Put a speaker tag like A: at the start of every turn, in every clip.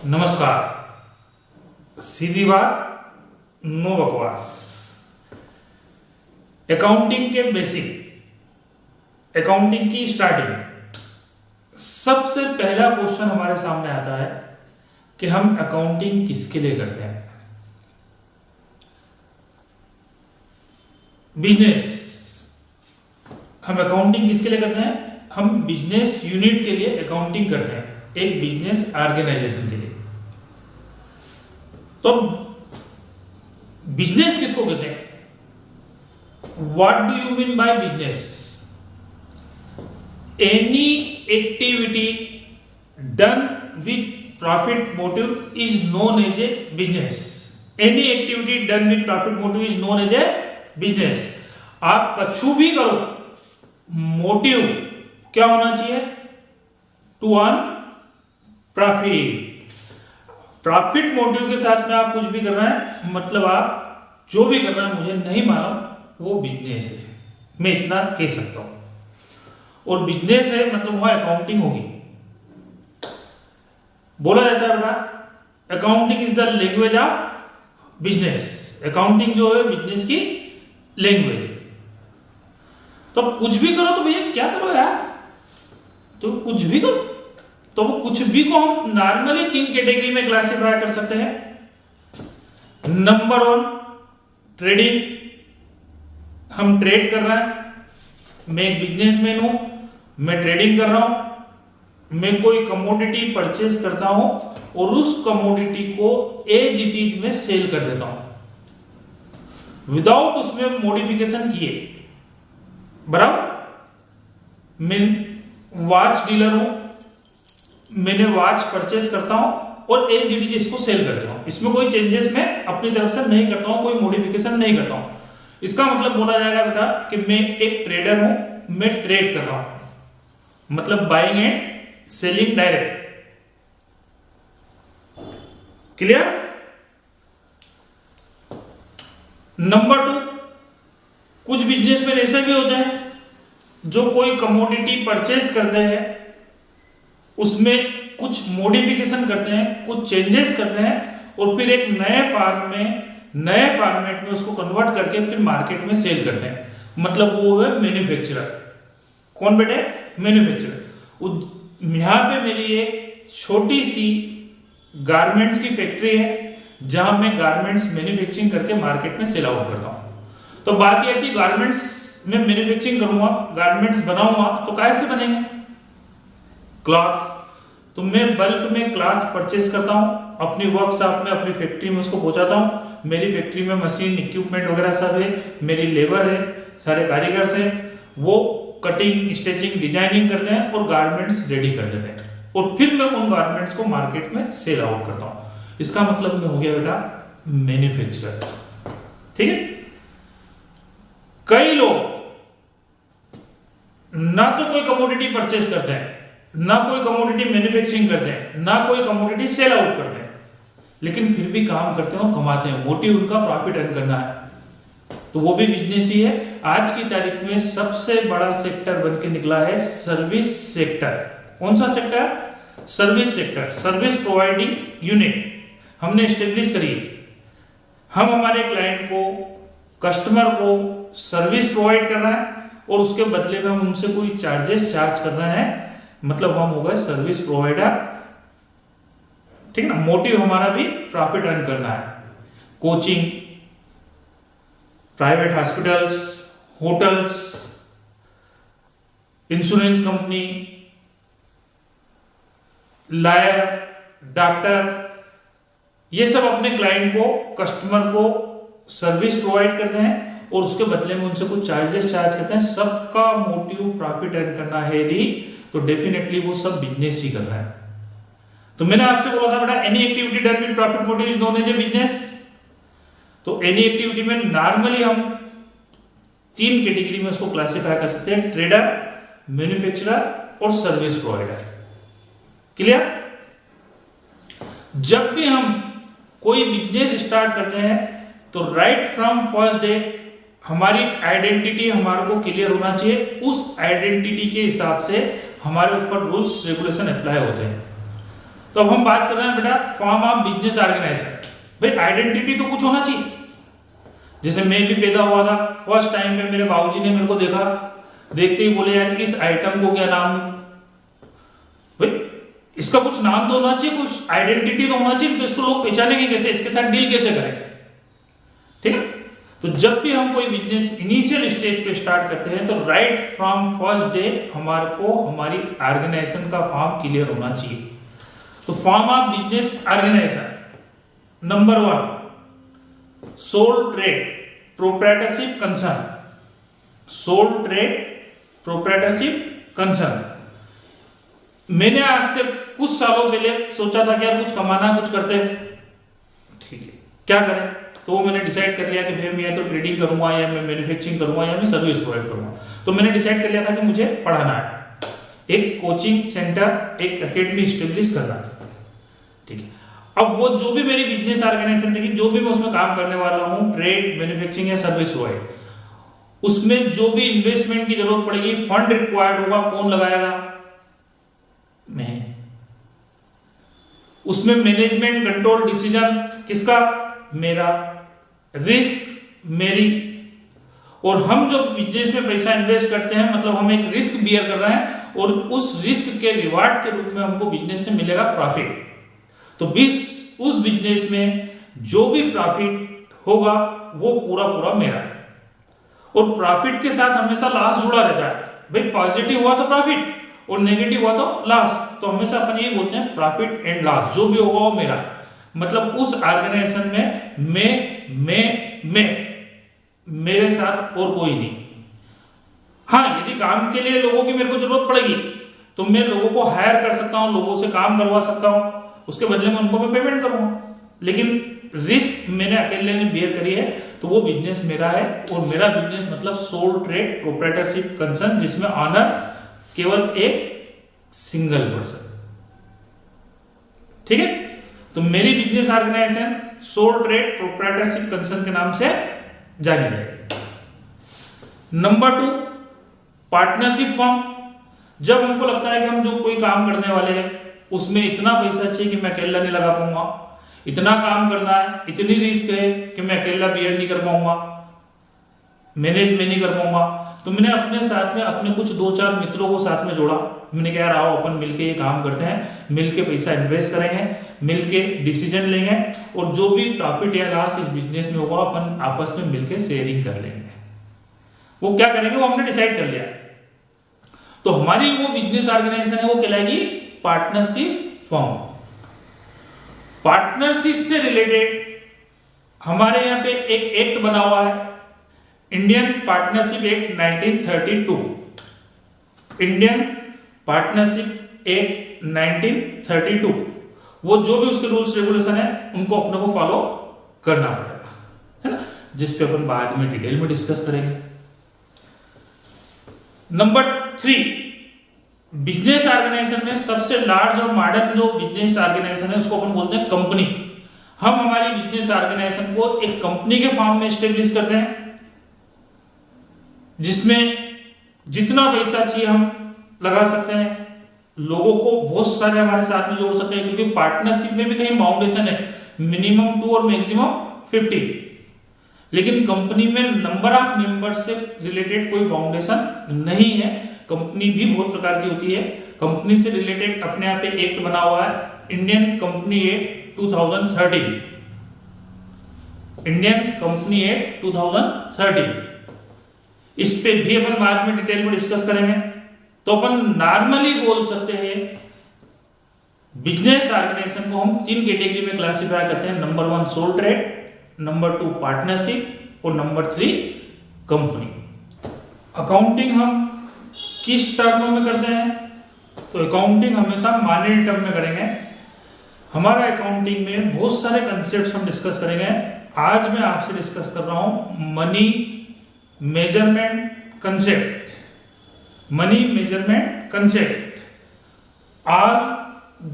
A: नमस्कार। सीधी बात, नो बकवास। अकाउंटिंग के बेसिक, अकाउंटिंग की स्टार्टिंग, सबसे पहला क्वेश्चन हमारे सामने आता है कि हम अकाउंटिंग किसके लिए करते हैं। बिजनेस, हम अकाउंटिंग किसके लिए करते हैं? हम बिजनेस यूनिट के लिए अकाउंटिंग करते हैं, एक बिजनेस ऑर्गेनाइजेशन के लिए। तो बिजनेस किसको कहते हैं? What do you mean by business? Any activity done with profit motive is known as a business. Any activity done with profit motive is known as a business. आप कछु भी करो, मोटिव क्या होना चाहिए? To earn profit. Profit motive के साथ में आप कुछ भी कर रहे हैं, मतलब आप जो भी कर रहे हैं मुझे नहीं मालूम, वो बिजनेस है, मैं इतना कह सकता हूं। और बिजनेस है मतलब वहां अकाउंटिंग होगी। बोला जाता है बेटा, accounting is the language of business. Accounting जो है बिजनेस की लैंग्वेज। तो कुछ भी करो तो भैया क्या करो यार, तो कुछ भी करो। तो वो कुछ भी को हम नॉर्मली 3 कैटेगरी में क्लासिफाई कर सकते हैं। Number 1, trading. हम ट्रेड कर रहे हैं, मैं एक बिजनेसमैन हूं, मैं ट्रेडिंग कर रहा हूं। मैं कोई कमोडिटी परचेज करता हूं और उस कमोडिटी को एज इट इज में सेल कर देता हूं विदाउट उसमें मॉडिफिकेशन किए। बराबर। मैं वॉच डीलर हूं, मैंने वॉच परचेज करता हूं और एज इट इज इसको सेल कर देता हूं। इसमें कोई चेंजेस मैं अपनी तरफ से नहीं करता हूं, कोई मॉडिफिकेशन नहीं करता हूं। इसका मतलब बोला जाएगा बेटा कि मैं एक ट्रेडर हूं, मैं ट्रेड कर रहा हूं, मतलब buying and selling direct. Clear? Number 2, कुछ बिजनेसमैन ऐसे भी होते हैं जो कोई कमोडिटी परचेज करते हैं, उसमें कुछ मॉडिफिकेशन करते हैं, कुछ चेंजेस करते हैं और फिर एक नए फॉर्मेट में उसको कन्वर्ट करके फिर मार्केट में सेल करते हैं, मतलब वो है मैन्युफैक्चरर। कौन बेटे? मैन्युफैक्चरर। यहां पे मेरी एक छोटी सी गारमेंट्स की फैक्ट्री है जहां मैं गारमेंट्स मैन्युफैक्चरिंग करके मार्केट में सेल आउट करता हूं। तो बात यह थी, गारमेंट्स में मैन्युफैक्चरिंग करूंगा, गारमेंट्स बनाऊंगा, तो कैसे बनेंगे? क्लॉथ। तो मैं बल्क में क्लॉथ परचेज करता हूं, अपनी वर्कशॉप में, अपनी फैक्ट्री में उसको पहुंचाता हूं। मेरी फैक्ट्री में मशीन, इक्विपमेंट वगैरह सब है, मेरी लेबर है, सारे कारीगर्स हैं, वो कटिंग, स्टिचिंग, डिजाइनिंग करते हैं और गारमेंट्स रेडी कर देते हैं और फिर मैं उन गारमेंट्स को मार्केट में सेल आउट करता हूं। इसका मतलब मैं हो गया बेटा मैन्युफैक्चरर। ठीक है? कई लोग ना तो कोई कमोडिटी परचेज करते हैं, ना कोई कमोडिटी मैन्युफैक्चरिंग करते हैं, ना कोई कमोडिटी सेल आउट करते हैं, लेकिन फिर भी काम करते हैं और कमाते हैं। मोटिव उनका प्रॉफिट अर्न करना है, तो वो भी बिजनेस ही है। आज की तारीख में सबसे बड़ा सेक्टर बन के निकला है सर्विस सेक्टर। कौन सा sector? Service sector. Service providing unit हमने एस्टेब्लिश करी। हम हमारे क्लाइंट को, कस्टमर को सर्विस प्रोवाइड कर रहे हैं और उसके बदले में हम उनसे कोई चार्जेस चार्ज कर रहे हैं, मतलब हम हो गए सर्विस प्रोवाइडर। ठीक ना? मोटिव हमारा भी प्रॉफिट अर्न करना है। Coaching, private hospitals, hotels, insurance company, lawyer, doctor, ये सब अपने क्लाइंट को, कस्टमर को सर्विस प्रोवाइड करते हैं और उसके बदले में उनसे कुछ चार्जेस चार्ज करते हैं। सबका मोटिव प्रॉफिट अर्न करना है यदि, तो डेफिनेटली वो सब बिजनेस ही कर रहा है। तो मैंने आपसे बोला था बेटा, any activity done with profit motive is known as a business. तो एनी एक्टिविटी में नॉर्मली हम 3 कैटेगरी में उसको क्लासिफाई कर सकते हैं, ट्रेडर, मैन्युफैक्चरर और सर्विस प्रोवाइडर। क्लियर? जब भी हम कोई बिजनेस स्टार्ट करते हैं तो राइट फ्रॉम फर्स्ट डे हमारी आइडेंटिटी हमारे को क्लियर होना चाहिए। उस आइडेंटिटी के हिसाब से हमारे ऊपर रूल्स रेगुलेशन अप्लाई होते हैं। तो अब हम बात कर रहे हैं बेटा फॉर्म ऑफ बिजनेस ऑर्गेनाइजेशन। भाई आइडेंटिटी तो कुछ होना चाहिए। जैसे मैं भी पैदा हुआ था, फर्स्ट टाइम पे मेरे बाबूजी ने मेरे को देखा, देखते ही बोले यार इस आइटम को क्या नाम दूं? भाई इसका कुछ नाम तो होना चाहिए, कुछ आइडेंटिटी तो होना चाहिए, तो इसको लोग पहचानेंगे कैसे, इसके साथ डील कैसे करें? ठीक है। तो जब भी हम कोई बिजनेस इनिशियल स्टेज पे स्टार्ट करते हैं तो राइट फ्रॉम फर्स्ट डे हमारे को हमारी ऑर्गेनाइजेशन का फॉर्म क्लियर होना चाहिए। तो form of business organisation number 1 sole trade proprietorship concern. Sole trade proprietorship concern. मैंने आज से कुछ सालों पहले सोचा था कि यार कुछ कमाना, कुछ करते हैं, ठीक है क्या करें? तो वो मैंने डिसाइड कर लिया कि भाई मैं या तो ट्रेडिंग करूंगा, या मैं मैन्युफैक्चरिंग करूंगा, या मैं सर्विस प्रोवाइड करूंगा। तो मैंने डिसाइड कर लिया था कि मुझे पढ़ाना है, एक कोचिंग सेंटर, एक एकेडमी स्टेब्लिश करना है, ठीक है। अब वो जो भी मेरी बिजनेस ऑर्गेनाइजेशन रहेगी, जो भी मैं उसमें काम करने वाला हूँ, ट्रेड, मैन्युफैक्चरिंग या सर्विस प्रोवाइड, उसमें जो भी इन्वेस्टमेंट की जरूरत पड़ेगी, फंड रिक्वायर्ड होगा, कौन लगाएगा? मैं। उसमें मैनेजमेंट कंट्रोल डिसीजन किसका? मेरा। रिस्क मेरी। और हम जो बिजनेस में पैसा इन्वेस्ट करते हैं, मतलब हम एक रिस्क बियर कर रहे हैं, और उस रिस्क के रिवार्ड के रूप में हमको बिजनेस से मिलेगा प्रॉफिट। तो उस बिजनेस में जो भी प्रॉफिट होगा वो पूरा मेरा। और प्रॉफिट के साथ हमेशा लॉस जुड़ा रहता है। भाई पॉजिटिव हुआ तो प्रॉफिट और नेगेटिव हुआ तो लॉस। तो हमेशा अपन ये बोलते हैं प्रॉफिट एंड लॉस, जो भी होगा वो मेरा। मतलब उस ऑर्गेनाइजेशन में मैं मेरे साथ और कोई नहीं। हाँ, यदि काम के लिए लोगों की मेरे को जरूरत पड़ेगी तो मैं लोगों को हायर कर सकता हूं, लोगों से काम करवा सकता हूं, उसके बदले में उनको मैं पेमेंट करूंगा। लेकिन रिस्क मैंने अकेले ने बेयर करी है, तो वो बिजनेस मेरा है। और मेरा बिजनेस मतलब सोल ट्रेड प्रोप्राइटरशिप कंसर्न, जिसमें ऑनर केवल एक सिंगल पर्सन। ठीक है। तो मेरी business organisation sole trade proprietorship concern के नाम से जानी जाएगी। Number 2 partnership form. जब हमको लगता है कि हम जो कोई काम करने वाले हैं उसमें इतना पैसा चाहिए कि मैं अकेला नहीं लगा पाऊंगा, इतना काम करना है, इतनी रिस्क है कि मैं अकेला बियर नहीं कर पाऊंगा, मैनेज में नहीं कर पाऊंगा, तो मैंने अपने साथ में अपने कुछ 2-4 मित्रों को साथ में जोड़ा। मैंने कहा आओ अपन मिलके ये काम करते हैं, मिलके पैसा इन्वेस्ट करेंगे, मिलके डिसीजन लेंगे, और जो भी प्रॉफिट या लॉस इस बिजनेस में होगा अपन आपस में मिलके शेयरिंग कर लेंगे। वो क्या करेंगे वो हमने डिसाइड कर लिया। तो हमारी वो बिजनेस ऑर्गेनाइजेशन है वो कहलाएगी पार्टनरशिप फर्म। पार्टनरशिप से रिलेटेड हमारे यहाँ पे एक एक्ट बना हुआ है, Indian partnership act 1932। Indian partnership act 1932। वो जो भी उसके रूल्स रेगुलेशन है उनको अपने को फॉलो करना पड़ेगा, है ना, जिस पे अपन बाद में डिटेल में डिस्कस करेंगे। नंबर 3 बिजनेस ऑर्गेनाइजेशन में सबसे लार्ज और मॉडर्न जो बिजनेस ऑर्गेनाइजेशन है उसको अपन बोलते हैं कंपनी। हम हमारी बिजनेस ऑर्गेनाइजेशन को एक कंपनी के फॉर्म में एस्टेब्लिश करते हैं, जिसमें जितना पैसा चाहिए हम लगा सकते हैं, लोगों को बहुत सारे हमारे साथ में जोड़ सकते हैं, क्योंकि पार्टनरशिप में भी कहीं बाउंडेशन है, मिनिमम 2 और मैक्सिमम 50। लेकिन कंपनी में नंबर ऑफ मेंबर से रिलेटेड कोई बाउंडेशन नहीं है। कंपनी भी बहुत प्रकार की होती है। कंपनी से रिलेटेड अपने यहाँ पे एक्ट बना हुआ है, Indian company act 2013। Indian company act 2013। इस पे भी अपन बाद में डिटेल में डिस्कस करेंगे। तो अपन नॉर्मली बोल सकते हैं बिजनेस ऑर्गेनाइजेशन को हम 3 कैटेगरी में क्लासिफाई करते हैं। Number 1 sole trade, number 2 partnership और नंबर 3 कंपनी। अकाउंटिंग हम किस टर्मों में करते हैं? तो अकाउंटिंग हमेशा मॉनेटरी टर्म में करेंगे। हमारा अकाउंटिंग में बहुत सारे कंसेप्ट्स हम डिस्कस करेंगे। आज मैं आपसे डिस्कस कर रहा हूं money measurement concept. Money measurement concept, all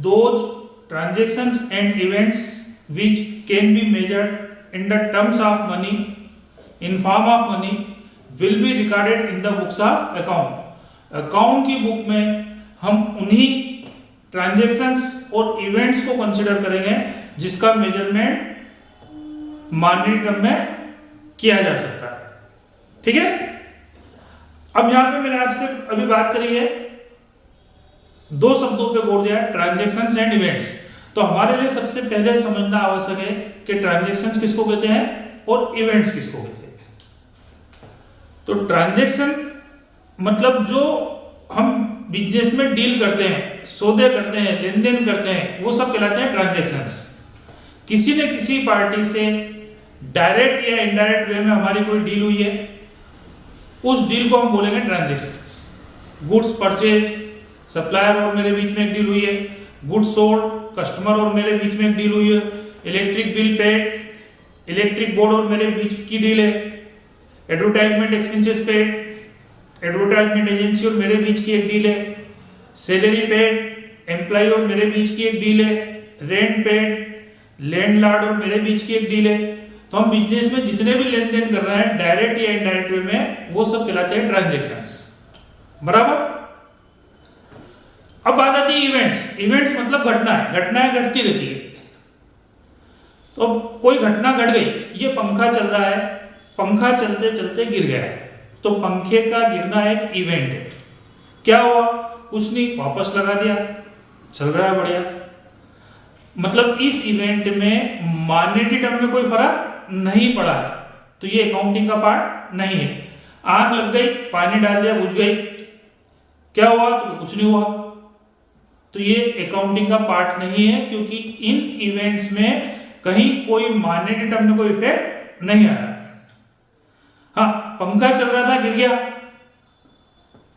A: those transactions and events which can be measured in the terms of money in form of money will be recorded in the books of account। Account की book में हम उन्हीं transactions और events को consider करेंगे जिसका measurement मानवीय term में किया जा सकता है। ठीक है, अब यहां पे मैंने आपसे अभी बात करी है, दो शब्दों पे गौर दिया, ट्रांजैक्शंस एंड इवेंट्स। तो हमारे लिए सबसे पहले समझना आवश्यक है कि ट्रांजैक्शंस किसको कहते हैं और इवेंट्स किसको कहते हैं। तो ट्रांजैक्शन मतलब जो हम बिजनेस में डील करते हैं, सौदे करते हैं, लेन देन करते हैं, वो सब कहलाते हैं ट्रांजैक्शंस। किसी न किसी पार्टी से डायरेक्ट या इनडायरेक्ट वे में हमारी कोई डील हुई है, उस डील को हम बोलेंगे ट्रांजैक्शंस। गुड्स परचेज, सप्लायर और मेरे बीच में एक डील हुई है। गुड्स सोल्ड, कस्टमर और मेरे बीच में एक डील हुई है। Electric bill paid, electric board और मेरे बीच की डील है। Advertisement expenses paid, advertisement agency और मेरे बीच की एक डील है। सैलरी पेड, एम्प्लॉय और मेरे बीच की एक डील है। रेंट पेड, लैंडलॉर्ड और मेरे बीच की एक डील है। तो हम बिजनेस में जितने भी लेन देन कर रहे हैं डायरेक्ट या इनडायरेक्ट वे में, वो सब कहलाते हैं ट्रांजैक्शंस। बराबर। अब बात आती है इवेंट्स। इवेंट्स मतलब घटनाएं घटती रहती है। तो कोई घटना घट गई, ये पंखा चल रहा है, पंखा चलते चलते गिर गया, तो पंखे का गिरना एक इवेंट है। क्या हुआ? कुछ नहीं, वापस लगा दिया, चल रहा है बढ़िया। मतलब इस इवेंट में मॉनेटरी टर्म में कोई फर्क नहीं पड़ा है, तो ये अकाउंटिंग का पार्ट नहीं है। आग लग गई, पानी डाल दिया, बुझ गई, क्या हुआ? तो कुछ नहीं हुआ, तो ये अकाउंटिंग का पार्ट नहीं है, क्योंकि इन इवेंट्स में कहीं कोई मॉनेटरी टर्म में कोई इफेक्ट नहीं आ रहा। हाँ, पंखा चल रहा था, गिर गया,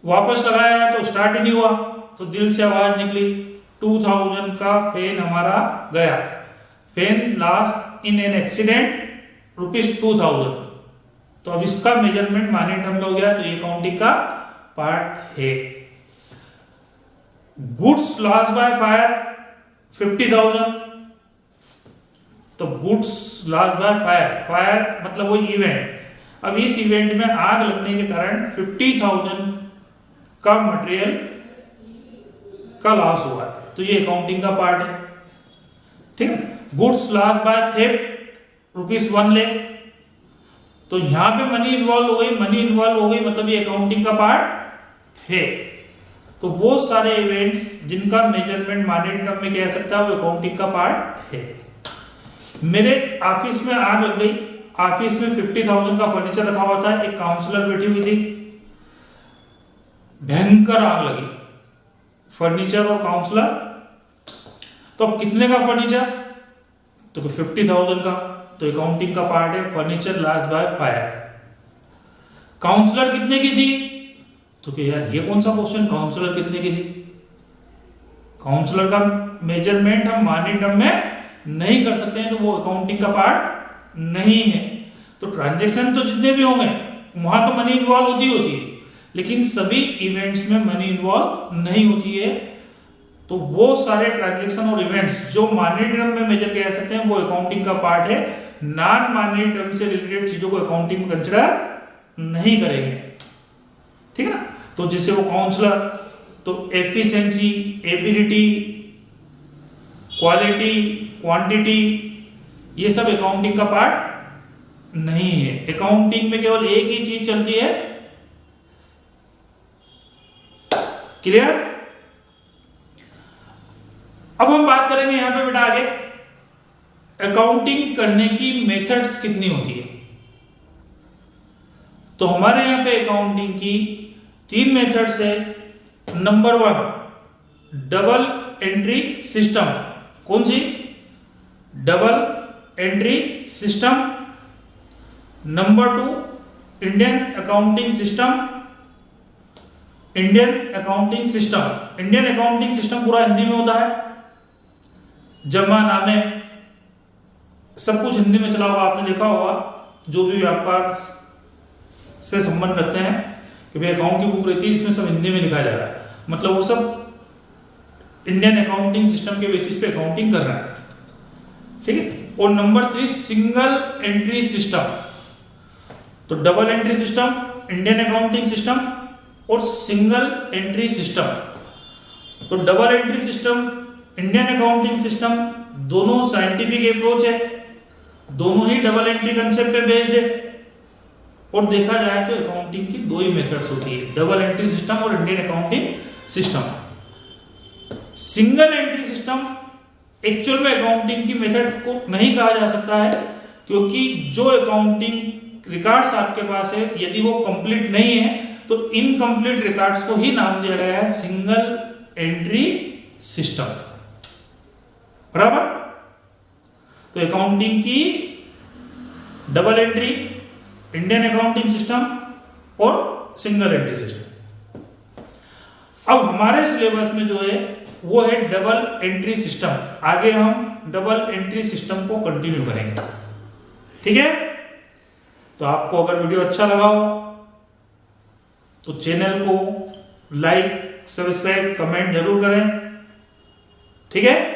A: वापस लगाया तो स्टार्ट ही नहीं हुआ, तो दिल से आवाज निकली, 2000 का फैन हमारा गया, fan loss in an accident ₹2000। तो अब इसका मेजरमेंट मॉनेटरी टर्म में हो गया, तो ये अकाउंटिंग का पार्ट है। गुड्स लॉस बाय फायर 50,000, तो goods loss by fire, fire मतलब वही इवेंट। अब इस इवेंट में आग लगने के कारण 50,000 का मटेरियल का लॉस हुआ, तो ये अकाउंटिंग का पार्ट है। ठीक है। Goods loss by theft ₹1 lakh, तो यहां पे मनी इन्वॉल्व हो गई, मनी इन्वॉल्व हो गई, मतलब ये अकाउंटिंग का पार्ट है। तो वो सारे इवेंट्स जिनका मेजरमेंट मॉनेटरी टर्म में किया जा सकता है, वो अकाउंटिंग का पार्ट है। मेरे ऑफिस में आग लग गई, ऑफिस में 50,000 का फर्नीचर रखा हुआ था, एक काउंसलर बैठी हुई थी, भयंकर आग लगी, फर्नीचर और काउंसलर। तो अब कितने का फर्नीचर? तो 50,000 का, तो अकाउंटिंग का पार्ट है furniture loss by fire. Counsellor कितने की थी? तो कि यार ये कौन सा क्वेश्चन, काउंसलर कितने की थी? काउंसलर का मेजरमेंट हम मॉनेटरी टर्म में नहीं कर सकते हैं, तो वो अकाउंटिंग का पार्ट नहीं है। तो ट्रांजैक्शन तो जितने भी होंगे वहां तो मनी इन्वॉल्व होती है, लेकिन सभी इवेंट्स में मनी इन्वॉल्व नहीं होती है। तो वो सारे ट्रांजैक्शन और इवेंट्स जो मॉनेटरी टर्म में मेजर किए जा सकते हैं, वो अकाउंटिंग का पार्ट है। नॉन मॉनेटरी टर्म से रिलेटेड चीजों को अकाउंटिंग में कंसिडर नहीं करेंगे। ठीक है ना। तो जैसे वो काउंसलर, तो एफिशिएंसी, एबिलिटी, क्वालिटी, क्वांटिटी, ये सब अकाउंटिंग का पार्ट नहीं है। अकाउंटिंग में केवल एक ही चीज चलती है, क्लियर। अब हम बात करेंगे यहां पे बेटा आगे अकाउंटिंग करने की मेथड्स कितनी होती है। तो हमारे यहां पे अकाउंटिंग की 3 मेथड्स है। Number 1 double entry system. कौन सी? Double entry system. Number 2 Indian accounting system. Indian accounting system, Indian accounting system पूरा हिंदी में होता है, जमा नामे सब कुछ हिंदी में चला हुआ, आपने देखा होगा। जो भी व्यापार से संबंध रखते हैं कि भाई अकाउंट की बुक रहती है, इसमें सब हिंदी में लिखा जा रहा है, मतलब वो सब इंडियन अकाउंटिंग सिस्टम के बेसिस पे अकाउंटिंग कर रहा है। ठीक है। और नंबर 3 सिंगल एंट्री सिस्टम। तो double entry system, Indian accounting system और सिंगल एंट्री सिस्टम। तो double entry system, Indian accounting system दोनों साइंटिफिक अप्रोच है, दोनों ही डबल एंट्री कंसेप्ट पे बेस्ड है। और देखा जाए तो अकाउंटिंग की दो ही मेथड्स होती है, डबल एंट्री सिस्टम और Indian accounting system. Single entry system actual में अकाउंटिंग की मेथड को नहीं कहा जा सकता है, क्योंकि जो अकाउंटिंग रिकॉर्ड्स आपके पास है यदि वो कंप्लीट नहीं है तो इनकम्प्लीट रिकॉर्ड्स को ही नाम दिया गया है सिंगल एंट्री सिस्टम। बराबर। तो अकाउंटिंग की double entry, Indian accounting system और सिंगल एंट्री सिस्टम। अब हमारे सिलेबस में जो है वो है डबल एंट्री सिस्टम। आगे हम डबल एंट्री सिस्टम को कंटिन्यू करेंगे। ठीक है। तो आपको अगर वीडियो अच्छा लगा हो तो चैनल को लाइक, सब्सक्राइब, कमेंट जरूर करें। ठीक है।